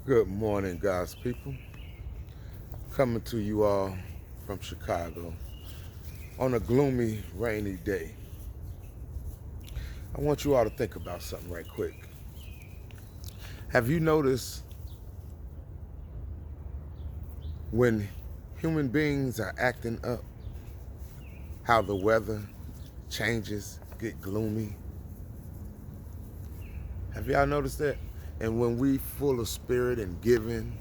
Good morning, God's people. Coming to you all from Chicago on a gloomy, rainy day. I want you all to think about something right quick. Have you noticed when human beings are acting up, how the weather changes, get gloomy? Have y'all noticed that? And when we full of spirit and giving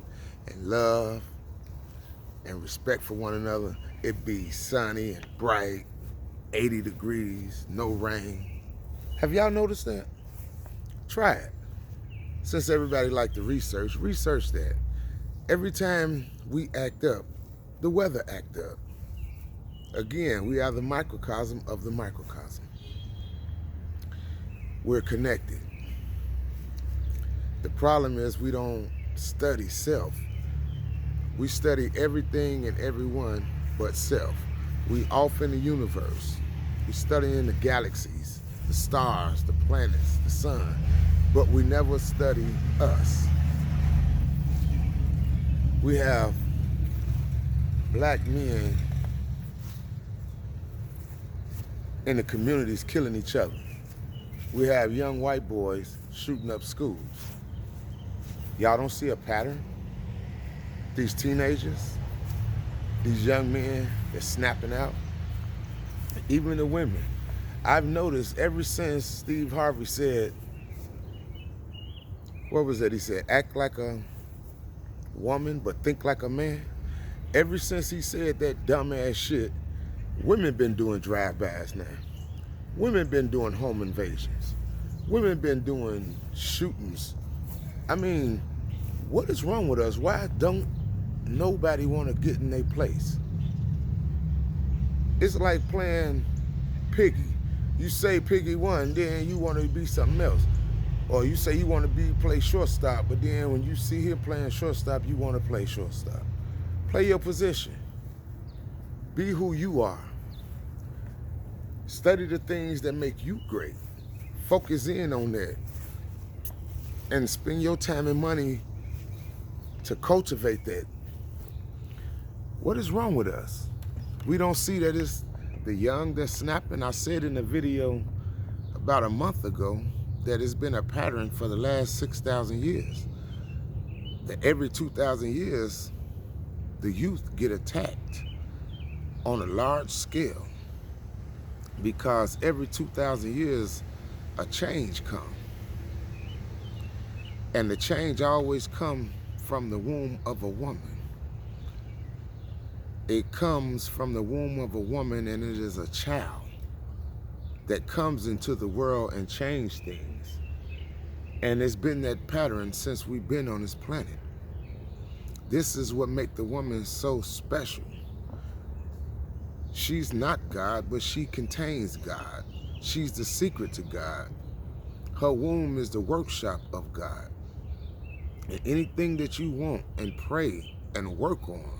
and love and respect for one another, it be sunny and bright, 80 degrees, no rain. Have y'all noticed that? Try it. Since everybody like to research that. Every time we act up, the weather act up. Again, we are the microcosm of the microcosm. We're connected. The problem is we don't study self. We study everything and everyone but self. We off in the universe. We study in the galaxies, the stars, the planets, the sun, but we never study us. We have black men in the communities killing each other. We have young white boys shooting up schools. Y'all don't see a pattern? These teenagers, these young men, they're snapping out. Even the women. I've noticed ever since Steve Harvey said, what was it? He said, act like a woman but think like a man. Ever since he said that dumbass shit, women been doing drive-bys now. Women been doing home invasions. Women been doing shootings. I mean, what is wrong with us? Why don't nobody want to get in their place? It's like playing Piggy. You say Piggy won, then you want to be something else. Or you say you want to play shortstop, but then when you see him playing shortstop, you want to play shortstop. Play your position. Be who you are. Study the things that make you great. Focus in on that. And spend your time and money to cultivate that. What is wrong with us? We don't see that it's the young that's snapping. I said in a video about a month ago that it's been a pattern for the last 6,000 years. That every 2,000 years, the youth get attacked on a large scale because every 2,000 years, a change comes. And the change always comes from the womb of a woman. It comes from the womb of a woman, and it is a child that comes into the world and changes things. And it's been that pattern since we've been on this planet. This is what makes the woman so special. She's not God, but she contains God. She's the secret to God. Her womb is the workshop of God. And anything that you want and pray and work on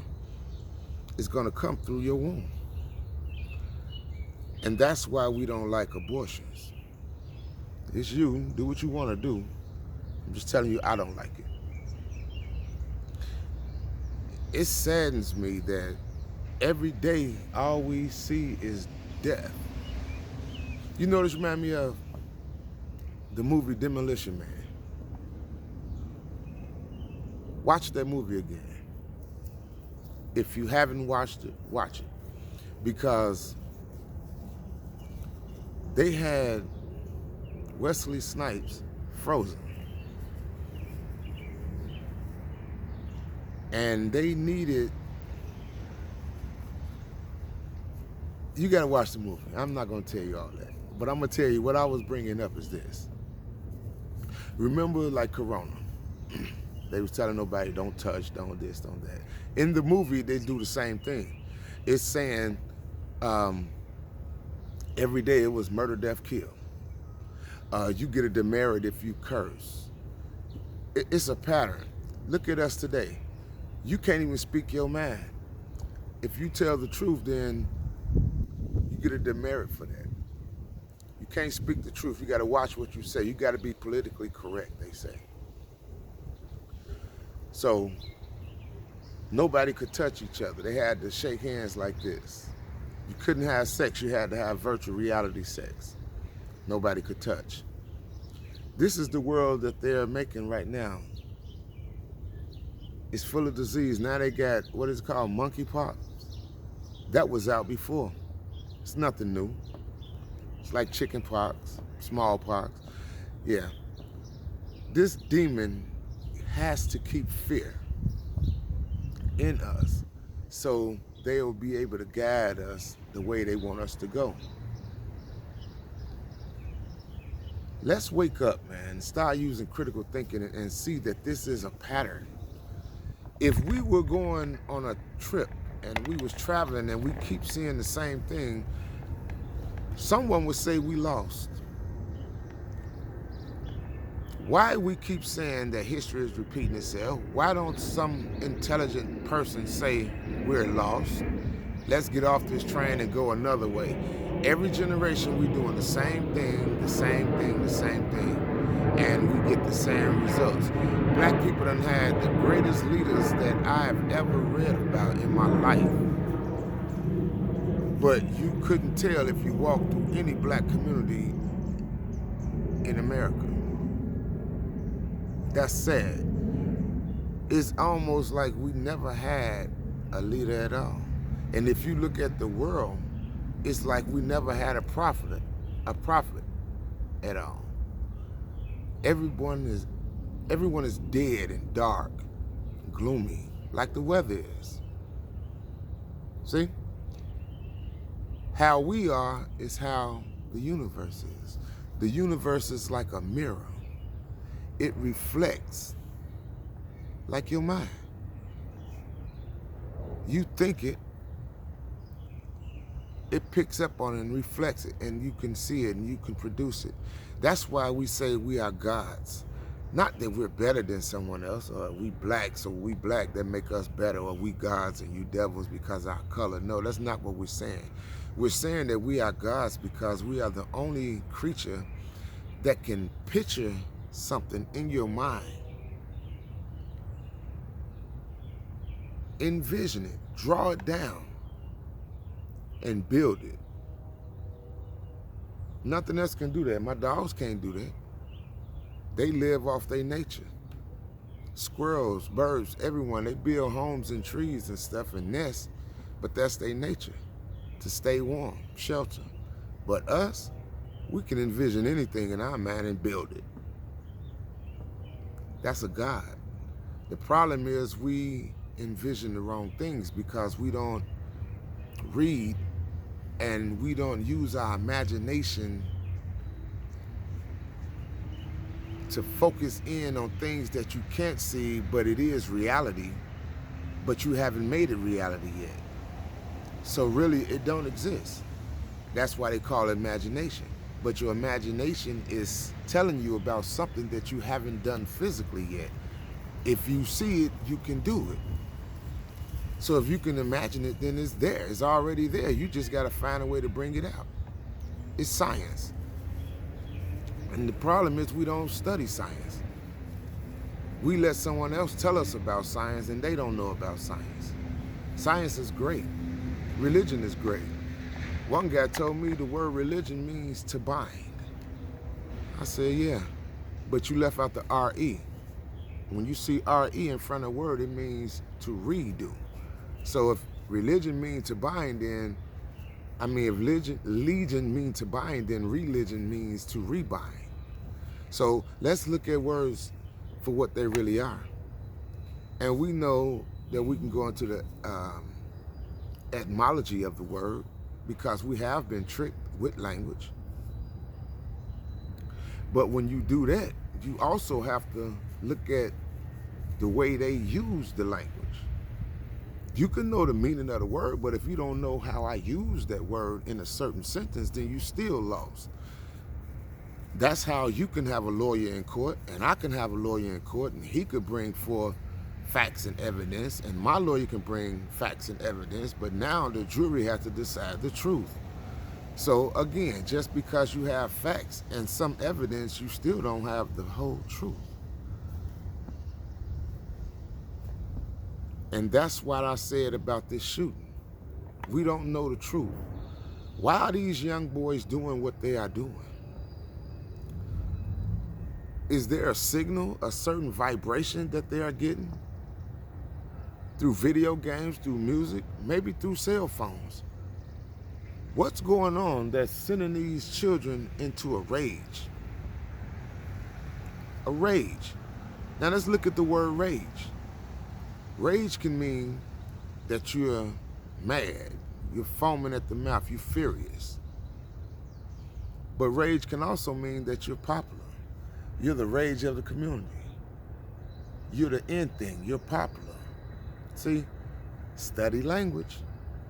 is going to come through your womb. And that's why we don't like abortions. It's you. Do what you want to do. I'm just telling you, I don't like it. It saddens me that every day all we see is death. You know this reminds me of the movie Demolition Man. Watch that movie again. If you haven't watched it, watch it. Because they had Wesley Snipes frozen. And they needed, you gotta watch the movie. I'm not gonna tell you all that. But I'm gonna tell you what I was bringing up is this. Remember like Corona. They was telling nobody, don't touch, don't this, don't that. In the movie, they do the same thing. It's saying every day it was murder, death, kill. You get a demerit if you curse. It's a pattern. Look at us today. You can't even speak your mind. If you tell the truth, then you get a demerit for that. You can't speak the truth. You got to watch what you say. You got to be politically correct, they say. So nobody could touch each other. They had to shake hands like this. You couldn't have sex, you had to have virtual reality sex. Nobody could touch. This is the world that they're making right now. It's full of disease. Now they got, what is it called, monkeypox? That was out before. It's nothing new. It's like chicken pox, smallpox. Yeah. This demon has to keep fear in us so they will be able to guide us the way they want us to go. Let's wake up, man. Start using critical thinking and see that this is a pattern. If we were going on a trip and we was traveling and we keep seeing the same thing, someone would say we lost. Why we keep saying that history is repeating itself? Why don't some intelligent person say we're lost? Let's get off this train and go another way. Every generation we doing the same thing, the same thing, the same thing, and we get the same results. Black people done had the greatest leaders that I've ever read about in my life. But you couldn't tell if you walked through any black community in America. That's sad. It's almost like we never had a leader at all. And if you look at the world, it's like we never had a prophet at all. Everyone is dead and dark, gloomy, like the weather is. See? How we are is how the universe is. The universe is like a mirror. It reflects like your mind. You think it, it picks up on it and reflects it, and you can see it and you can produce it. That's why we say we are gods. Not that we're better than someone else, or we black, so we black that make us better, or we gods and you devils because of our color. No, that's not what we're saying. We're saying that we are gods because we are the only creature that can picture something in your mind. Envision it, draw it down, and build it. Nothing else can do that. My dogs can't do that. They live off their nature. Squirrels, birds, everyone, they build homes and trees and stuff and nests, but that's their nature, to stay warm, shelter. But us, we can envision anything in our mind and build it. That's a God. The problem is we envision the wrong things because we don't read and we don't use our imagination to focus in on things that you can't see, but it is reality, but you haven't made it reality yet. So really, it don't exist. That's why they call it imagination. But your imagination is telling you about something that you haven't done physically yet. If you see it, you can do it. So if you can imagine it, then it's there. It's already there. You just got to find a way to bring it out. It's science. And the problem is we don't study science. We let someone else tell us about science and they don't know about science. Science is great. Religion is great. One guy told me the word religion means to bind. I said, yeah, but you left out the R-E. When you see R-E in front of a word, it means to redo. So if religion means to bind, then, if legion means to bind, then religion means to rebind. So let's look at words for what they really are. And we know that we can go into the etymology of the word because we have been tricked with language. But when you do that, you also have to look at the way they use the language. You can know the meaning of the word, but if you don't know how I use that word in a certain sentence, then you still lost. That's how you can have a lawyer in court, and I can have a lawyer in court, and he could bring forth facts and evidence, and my lawyer can bring facts and evidence, but now the jury has to decide the truth. So again, just because you have facts and some evidence, you still don't have the whole truth. And that's what I said about this shooting. We don't know the truth. Why are these young boys doing what they are doing? Is there a signal, a certain vibration that they are getting? Through video games, through music, maybe through cell phones. What's going on that's sending these children into a rage? A rage. Now let's look at the word rage. Rage can mean that you're mad, you're foaming at the mouth, you're furious. But rage can also mean that you're popular. You're the rage of the community. You're the end thing, you're popular. See, study language,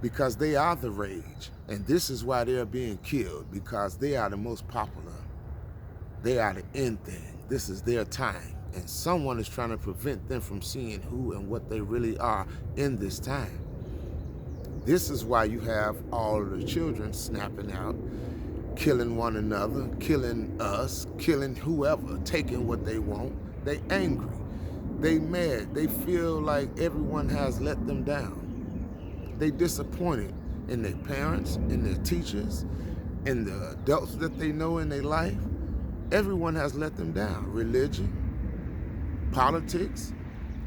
because they are the rage. And this is why they're being killed, because they are the most popular. They are the end thing. This is their time. And someone is trying to prevent them from seeing who and what they really are in this time. This is why you have all of the children snapping out, killing one another, killing us, killing whoever, taking what they want. They angry. They mad. They feel like everyone has let them down. They disappointed in their parents, in their teachers, in the adults that they know in their life. Everyone has let them down. Religion, politics,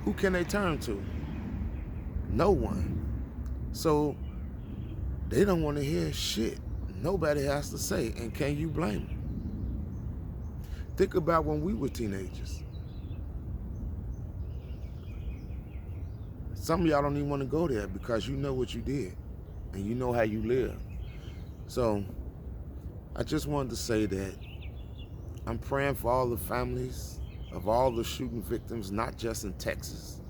who can they turn to? No one. So they don't want to hear shit nobody has to say, and can you blame them? Think about when we were teenagers. Some of y'all don't even want to go there because you know what you did and you know how you live. So I just wanted to say that I'm praying for all the families of all the shooting victims, not just in Texas,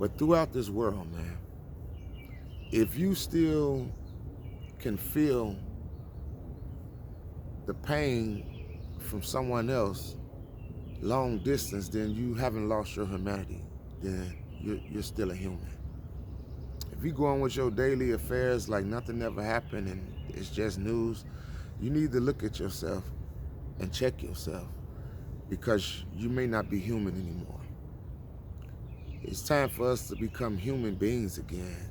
but throughout this world, man. If you still can feel the pain from someone else long distance, then you haven't lost your humanity. Then you're still a human. If you go on with your daily affairs like nothing ever happened and it's just news, you need to look at yourself and check yourself, because you may not be human anymore. It's time for us to become human beings again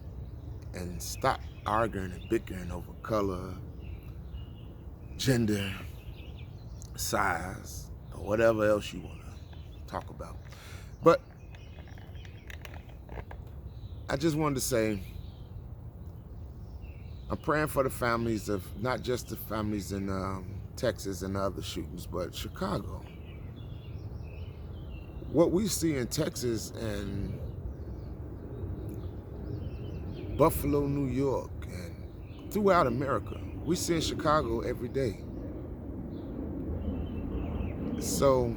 and stop arguing and bickering over color, gender, size, or whatever else you want to talk about. But I just wanted to say, I'm praying for the families of not just the families in Texas and other shootings, but Chicago. What we see in Texas and Buffalo, New York, and throughout America, we see in Chicago every day. So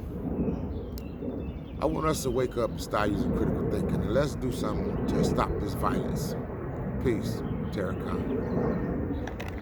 I want us to wake up and start using critical thinking, and let's do something to stop this violence. Peace. Tara Khan.